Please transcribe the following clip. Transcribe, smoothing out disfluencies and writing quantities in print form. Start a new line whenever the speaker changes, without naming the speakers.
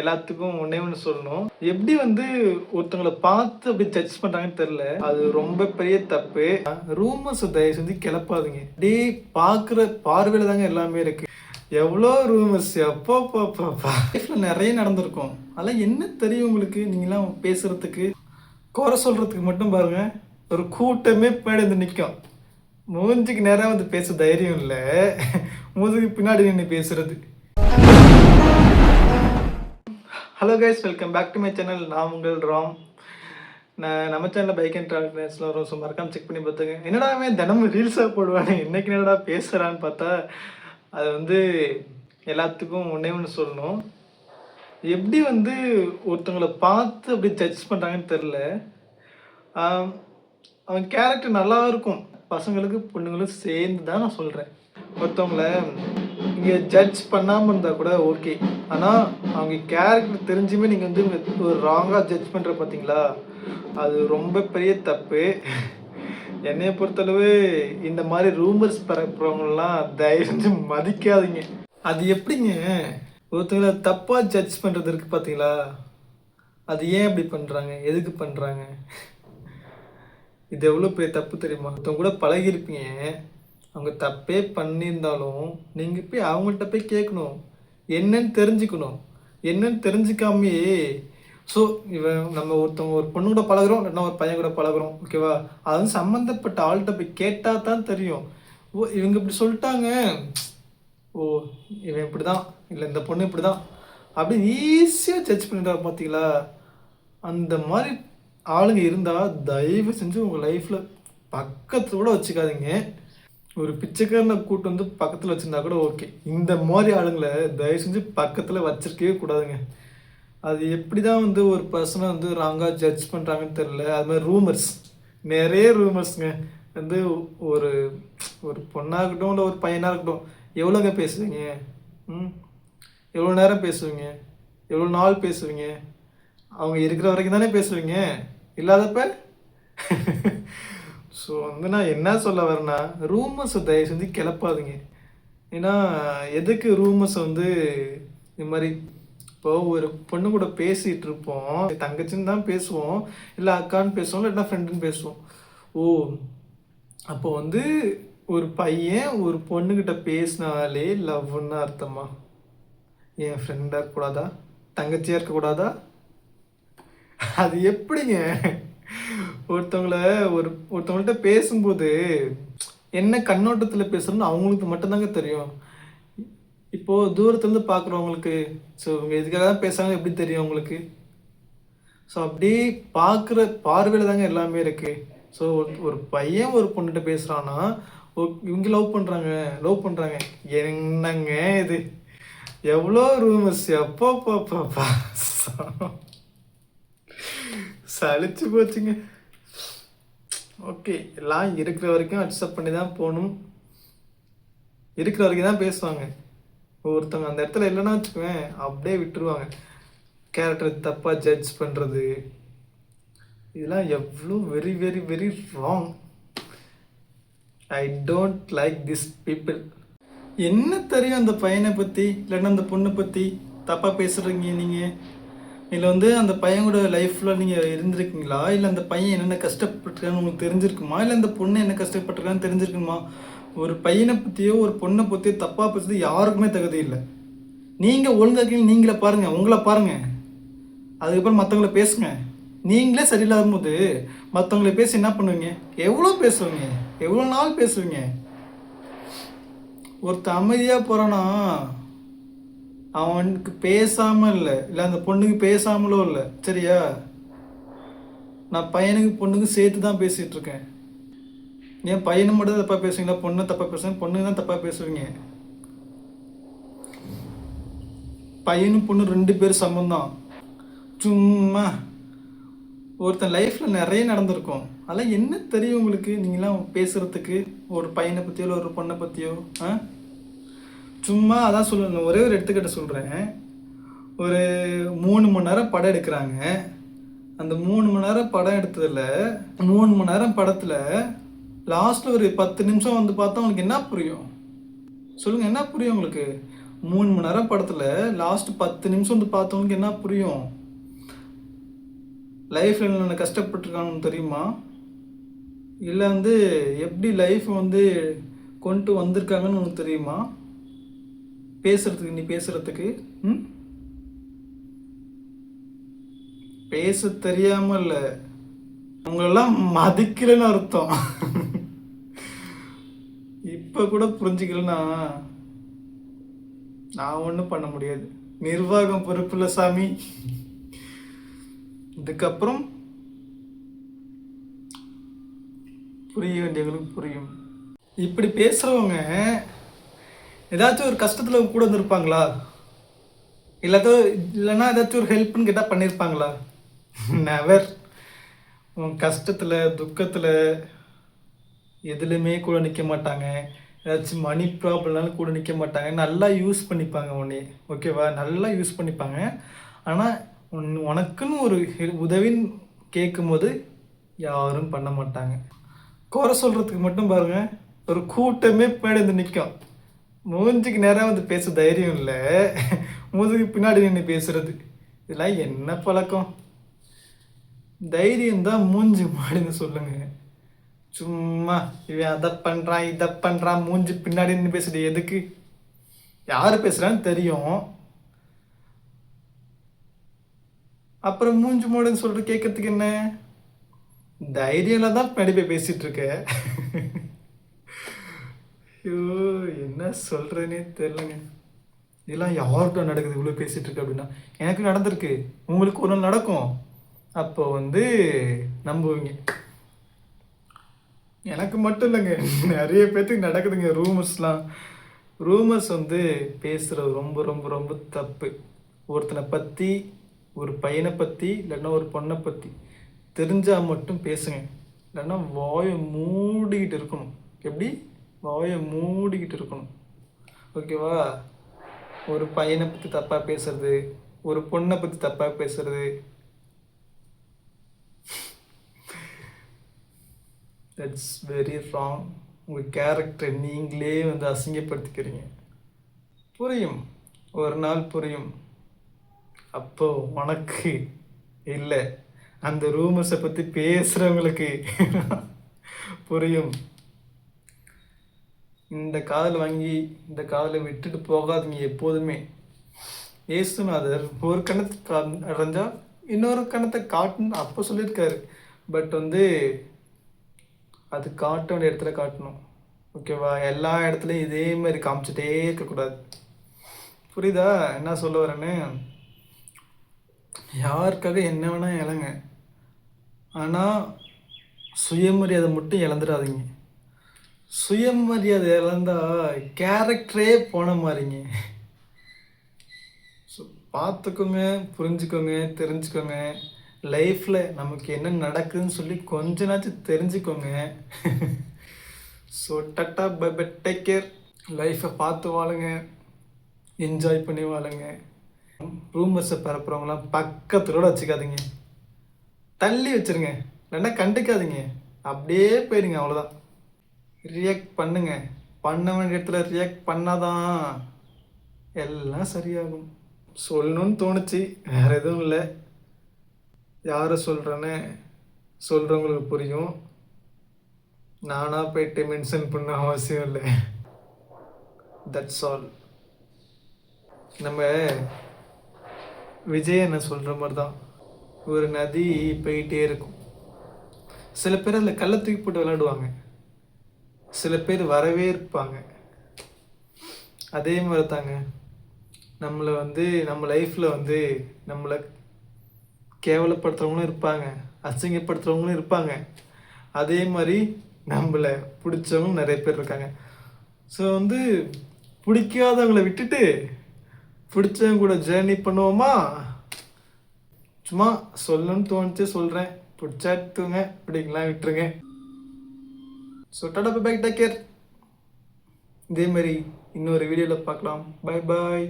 எல்லாத்துக்கும் ஒண்ணே ஒண்ணு சொல்லணும். எப்படி ஒருத்தவங்கள பார்த்து அப்படி ஜட்ஜ் பண்றாங்கன்னு தெரியல. அது ரொம்ப பெரிய தப்பு. ரூமர்ஸ் தயவு செஞ்சு கிளப்பாதீங்க. அப்படியே பார்க்குற பார்வையில தாங்க எல்லாமே இருக்கு. எவ்வளோ ரூமர்ஸ் அப்பா லைஃப்ல நிறைய நடந்திருக்கும். அதெல்லாம் என்ன தெரியும் உங்களுக்கு? நீங்களாம் பேசுறதுக்கு குறை சொல்றதுக்கு மட்டும் பாருங்க, ஒரு கூட்டமே பின்னாடி நிற்கும். மூஞ்சிக்கு நேரம் பேச தைரியம் இல்லை, மூஞ்சிக்கு பின்னாடி நின்று பேசுறது. Hello guys, welcome back to my channel. நான் உங்கள் ராம். நம்ம சேனலில் பைக் அண்ட் ட்ராவல்ஸ்ல வரும். ஸோ மறக்காம செக் பண்ணி பார்த்துங்க. என்னடா அவன் தினமும் ரீல்ஸாக போடுவானே, இன்னைக்கு என்னடா பேசுகிறான்னு பார்த்தா அது எல்லாத்துக்கும் ஒன்றே ஒன்று சொல்லணும். எப்படி ஒருத்தவங்களை பார்த்து அப்படி ஜட்ஜ் பண்ணுறாங்கன்னு தெரில. அவன் கேரக்டர் நல்லா இருக்கும், பசங்களுக்கு பொண்ணுங்களும் சேர்ந்து தான் நான் சொல்கிறேன். ஒருத்தவங்கள இங்கே ஜட்ஜ் பண்ணாமல் இருந்தால் கூட ஓகே, ஆனால் அவங்க கேரக்டர் தெரிஞ்சுமே நீங்கள் ஒரு ராங்காக ஜட்ஜ் பண்ணுற பார்த்தீங்களா, அது ரொம்ப பெரிய தப்பு. என்னைய பொறுத்தளவு இந்த மாதிரி ரூமர்ஸ் பரப்புறவங்கலாம் தயவு செஞ்சு மதிக்காதீங்க. அது எப்படிங்க ஒருத்தவங்கள தப்பாக ஜட்ஜ் பண்ணுறது இருக்குது பார்த்தீங்களா, அது ஏன் அப்படி பண்ணுறாங்க, எதுக்கு பண்ணுறாங்க? இது எவ்வளோ பெரிய தப்பு தெரியுமா? ஒருத்தவங்க கூட பழகிருப்பீங்க, அவங்க தப்பே பண்ணியிருந்தாலும் நீங்கள் போய் அவங்கள்ட்ட போய் கேட்கணும், என்னன்னு தெரிஞ்சுக்கணும். என்னன்னு தெரிஞ்சுக்காமையே நம்ம ஒருத்தவங்க ஒரு பொண்ணு கூட பழகிறோம், இல்லைன்னா ஒரு பையன் கூட பழகிறோம், ஓகேவா? அது சம்மந்தப்பட்ட ஆள்கிட்ட போய் கேட்டால் தான் தெரியும். ஓ இவங்க இப்படி சொல்லிட்டாங்க, ஓ இவன் இப்படி தான், இல்லை இந்த பொண்ணு இப்படி தான், அப்படி ஈஸியாக ஜட்ஜ் பண்ணிட்டா பார்த்தீங்களா? அந்த மாதிரி ஆளுங்க இருந்தால் தயவு செஞ்சு உங்கள் லைஃப்பில் பக்கத்தில் கூட வச்சுக்காதீங்க. ஒரு பிச்சைக்காரனை கூட்டு பக்கத்தில் வச்சுருந்தா கூட ஓகே, இந்த மாதிரி ஆளுங்களை தயவு செஞ்சு பக்கத்தில் வச்சிருக்கவே கூடாதுங்க. அது எப்படி தான் ஒரு பர்சனை ராங்காக ஜட்ஜ் பண்ணுறாங்கன்னு தெரில. அது மாதிரி ரூமர்ஸ், நிறைய ரூமர்ஸுங்க. ஒரு ஒரு பொண்ணாகட்டும் இல்லை ஒரு பையனாக இருக்கட்டும், எவ்வளோங்க பேசுவீங்க? எவ்வளோ நேரம் பேசுவீங்க? எவ்வளோ நாள் பேசுவீங்க? அவங்க இருக்கிற வரைக்கும் தானே பேசுவீங்க, இல்லாதப்ப ஸோ நான் என்ன சொல்ல வரேன்னா, ரூமர்ஸை தயவு செஞ்சு கிளப்பாதீங்க. ஏன்னா எதுக்கு ரூமர்ஸ் இந்த மாதிரி இப்போ ஒரு பொண்ணு கூட பேசிகிட்டு இருப்போம், தங்கச்சின்னு தான் பேசுவோம், இல்லை அக்கான்னு பேசுவோம், இல்லைன்னா ஃப்ரெண்டுன்னு பேசுவோம். ஓ அப்போ ஒரு பையன் ஒரு பொண்ணுக்கிட்ட பேசினாலே லவ்ன்னு அர்த்தமா? என் ஃப்ரெண்டாக இருக்கக்கூடாதா, தங்கச்சியாக இருக்கக்கூடாதா? அது எப்படிங்க? ஒருத்தவங்கள்ட்ட பேசும்போது என்ன கண்ணோட்டத்தில் பேசுகிறோன்னு அவங்களுக்கு மட்டும்தாங்க தெரியும். இப்போது தூரத்துலேருந்து பார்க்குறவங்களுக்கு ஸோ இவங்க இதுக்காக தான் பேசுகிறாங்க எப்படி தெரியும் அவங்களுக்கு? ஸோ அப்படியே பார்க்குற பார்வையில் தாங்க எல்லாமே இருக்குது. ஸோ ஒரு பையன் ஒரு பொண்ணுகிட்ட பேசுகிறான்னா இவங்க லவ் பண்ணுறாங்க. என்னங்க இது? எவ்வளோ ரூமர்ஸ் அப்பா சளிச்சு போச்சுங்க. ஓகே, எல்லாம் இருக்கிற வரைக்கும் அக்செப்ட் பண்ணி தான் போகணும். இருக்கிற வரைக்கும் தான் பேசுவாங்க. ஒருத்தவங்க அந்த இடத்துல இல்லைன்னா வச்சுக்குவேன், அப்படியே விட்டுருவாங்க. கேரக்டர் தப்பாக ஜட்ஜ் பண்ணுறது, இதெல்லாம் எவ்வளோ very very very wrong. I don't like this people. என்ன தெரியும் அந்த பையனை பற்றி, இல்லைன்னா அந்த பொண்ணை பற்றி தப்பாக பேசுகிறீங்க நீங்கள்? இல்லை அந்த பையனோட லைஃப்பில் நீங்கள் இருந்திருக்கீங்களா? இல்லை அந்த பையன் என்னென்ன கஷ்டப்பட்டுருக்கான்னு உங்களுக்கு தெரிஞ்சிருக்குமா? இல்லை அந்த பொண்ணு என்ன கஷ்டப்பட்டுருக்கான்னு தெரிஞ்சிருக்குமா? ஒரு பையனை பற்றியோ ஒரு பொண்ணை பற்றியோ தப்பாக பேசுறது யாருக்குமே தகுதி இல்லை. நீங்கள் ஒழுங்காக நீங்களே பாருங்கள், உங்களை பாருங்கள், அதுக்கப்புறம் மற்றவங்கள பேசுங்க. நீங்களே சரியில்லாத போது மற்றவங்கள பேசி என்ன பண்ணுவீங்க? எவ்வளோ பேசுவீங்க? எவ்வளோ நாள் பேசுவீங்க? ஒருத்தர் அமைதியாக போகிறான்னா அவனுக்கு பேசாமல் இல்லை அந்த பொண்ணுக்கு பேசாமலோ இல்லை, சரியா? நான் பையனுக்கு பொண்ணுக்கு சேர்த்து தான் பேசிகிட்டு இருக்கேன். ஏன் பையனை மட்டும் தப்பாக பேசுவீங்களா? பொண்ணை தப்பாக பேசுவீங்க? பொண்ணுக்கு தான் தப்பாக பேசுவீங்க. பையனும் பொண்ணு 2 பேர் சம்மந்தம். சும்மா ஒருத்தன் லைஃப்பில் நிறைய நடந்திருக்கும். அதெல்லாம் என்ன தெரியும் உங்களுக்கு? நீங்களாம் பேசுகிறதுக்கு ஒரு பையனை பற்றியோ இல்லை ஒரு பொண்ணை பற்றியோ சும்மா அதான் சொல்லணும். ஒரே ஒரு எடுத்துக்கிட்ட சொல்கிறேன். ஒரு 3 மணி நேரம் படம் எடுக்கிறாங்க. அந்த 3 மணி நேரம் படம் எடுத்ததில் 3 மணி நேரம் படத்தில் லாஸ்ட்டில் ஒரு 10 நிமிஷம் பார்த்தா உங்களுக்கு என்ன புரியும்? சொல்லுங்கள், என்ன புரியும் உங்களுக்கு? 3 மணி நேரம் படத்தில் லாஸ்ட் 10 நிமிஷம் வந்து பார்த்தவங்களுக்கு என்ன புரியும்? லைஃப்பில் என்னென்ன கஷ்டப்பட்டுருக்காங்கன்னு தெரியுமா? இல்லை வந்து எப்படி லைஃப் வந்து கொண்டு வந்திருக்காங்கன்னு உனக்கு தெரியுமா? பேசுறதுக்கு நீ பேசுறதுக்கு பேச தெரியாம இல்லை, உங்களெல்லாம் மதிக்கலன்னு அர்த்தம். இப்போ கூட புரிஞ்சுக்கலன்னா நான் ஒன்றும் பண்ண முடியாது. நிர்வாகம் பொறுப்புல சாமி. இதுக்கப்புறம் புரிய வேண்டியவங்களுக்கு புரியும். இப்படி பேசுகிறவங்க ஏதாச்சும் ஒரு கஷ்டத்தில் கூட இருந்திருப்பாங்களா? இல்லைன்னா ஏதாச்சும் ஒரு ஹெல்ப்னு கேட்டால் பண்ணியிருப்பாங்களா? நெவர். உன் கஷ்டத்தில் துக்கத்தில் எதுலையுமே கூட நிற்க மாட்டாங்க. ஏதாச்சும் மணி ப்ராப்ளம்னாலும் கூட நிற்க மாட்டாங்க. நல்லா யூஸ் பண்ணிப்பாங்க உடனே, ஓகேவா? நல்லா யூஸ் பண்ணிப்பாங்க. ஆனால் உனக்குன்னு ஒரு உதவின்னு கேட்கும்போது யாரும் பண்ண மாட்டாங்க. குறை சொல்கிறதுக்கு மட்டும் பாருங்கள், ஒரு கூட்டமே பின்னாடி வந்து நிற்கும். மூஞ்சிக்கு நேராக வந்து பேச தைரியம் இல்லை, மூஞ்சிக்கு பின்னாடி நின்று பேசுறது. இதெல்லாம் என்ன பழக்கம்? தைரியம் தான் மூஞ்சி மாடின்னு சொல்லுங்க. சும்மா இவன் அதை பண்ணுறான் இதை பண்ணுறான் மூஞ்சி பின்னாடி நின்று பேசுறது எதுக்கு? யார் பேசுகிறான்னு தெரியும், அப்புறம் மூஞ்சி மூடுன்னு சொல்லிட்டு கேட்கறதுக்கு என்ன? தைரியம்ல தான் பின்னாடி போய் பேசிகிட்டு இருக்க. ஐயோ, என்ன சொல்கிறேன்னே தெரிலங்க. இதெல்லாம் யார்கிட்ட நடக்குது இவ்வளோ பேசிகிட்டு இருக்கு அப்படின்னா? எனக்கு நடந்திருக்கு, உங்களுக்கு ஒரு நாள் நடக்கும், அப்போ வந்து நம்புவீங்க. எனக்கு மட்டும் இல்லைங்க, நிறைய பேர்த்துக்கு நடக்குதுங்க ரூமர்ஸ்லாம். ரூமர்ஸ் வந்து பேசுகிறது ரொம்ப ரொம்ப ரொம்ப தப்பு. ஒருத்தனை பற்றி, ஒரு பையனை பற்றி, இல்லைன்னா ஒரு பொண்ணை பற்றி தெரிஞ்சால் மட்டும் பேசுங்க. இல்லைன்னா வாயை மூடிக்கிட்டு இருக்கணும். எப்படி? வாயை மூடிக்கிட்டு இருக்கணும், ஓகேவா? ஒரு பையனை பற்றி தப்பாக பேசுறது, ஒரு பொண்ணை பற்றி தப்பாக பேசுறது, தட்ஸ் வெரி ராங். உங்கள் கேரக்டரை நீங்களே வந்து அசிங்கப்படுத்திக்கிறீங்க. புரியும், ஒரு நாள் புரியும். அப்போ உனக்கு இல்லை, அந்த ரூமர்ஸை பற்றி பேசுகிறவங்களுக்கு புரியும். இந்த காதல் வாங்கி இந்த காதலை விட்டுட்டு போகாதீங்க எப்போதுமே. ஏசுநாதர் ஒரு கணத்தை அடைஞ்சால் இன்னொரு கணத்தை காட்டணும் அப்போ சொல்லியிருக்காரு. பட் வந்து அது காட்ட வேண்டிய இடத்துல காட்டணும், ஓகேவா? எல்லா இடத்துலையும் இதே மாதிரி காமிச்சிட்டே இருக்கக்கூடாது. புரியுதா என்ன சொல்ல வரேன்னு? யாருக்காக என்ன வேணால் இழங்க, ஆனால் சுயமரியாதை மட்டும் இழந்துடாதீங்க. சுயமரியாதை இழந்தால் கேரக்டரே போன மாதிரிங்க. ஸோ பார்த்துக்கோங்க, புரிஞ்சுக்கோங்க, தெரிஞ்சுக்கோங்க. லைஃப்பில் நமக்கு என்ன நடக்குதுன்னு சொல்லி கொஞ்ச நாச்சும் தெரிஞ்சுக்கோங்க. So tata bye bye, take care. லைஃப்பை பார்த்து வாழுங்க, என்ஜாய் பண்ணி வாழுங்க. ரூமர்ஸை பரப்புறவங்களாம் பக்கத்தோட வச்சுக்காதீங்க, தள்ளி வச்சுருங்க. இல்லைன்னா கண்டுக்காதீங்க, அப்படியே போயிடுங்க, அவ்வளோதான். ரியாக்ட் பண்ணுங்க, பண்ண வேண்டிய இடத்துல ரியாக்ட் பண்ணாதான் எல்லாம் சரியாகும். சொல்லணும்னு தோணுச்சு, வேறு எதுவும் இல்லை. யாரை சொல்கிறேன்னு சொல்கிறவங்களுக்கு புரியும், நானாக போயிட்டு மென்ஷன் பண்ண அவசியம் இல்லை. That's all. நம்ம விஜய் என்ன சொல்கிற மாதிரி தான், ஒரு நதி போயிட்டே இருக்கும். சில பேர் அதில் கல்லை தூக்கி போட்டு விளையாடுவாங்க, சில பேர் வரவே இருப்பாங்க. அதே மாதிரி தாங்க நம்மளை வந்து நம்ம லைஃப்பில் வந்து நம்மளை கேவலப்படுத்துகிறவங்களும் இருப்பாங்க, அசிங்கப்படுத்துகிறவங்களும் இருப்பாங்க. அதே மாதிரி நம்மளை பிடிச்சவங்களும் நிறைய பேர் இருக்காங்க. ஸோ வந்து பிடிக்காதவங்களை விட்டுட்டு பிடிச்சவங்க கூட ஜேர்னி பண்ணுவோமா? சும்மா சொல்லணும்னு தோணுச்சு சொல்கிறேன். பிடிச்சா எடுத்துங்க, பிடிக்கலாம் விட்டுருங்க. So tata bye bye, take care. இதே மாதிரி இன்னொரு வீடியோவில் பார்க்கலாம். பை பாய்.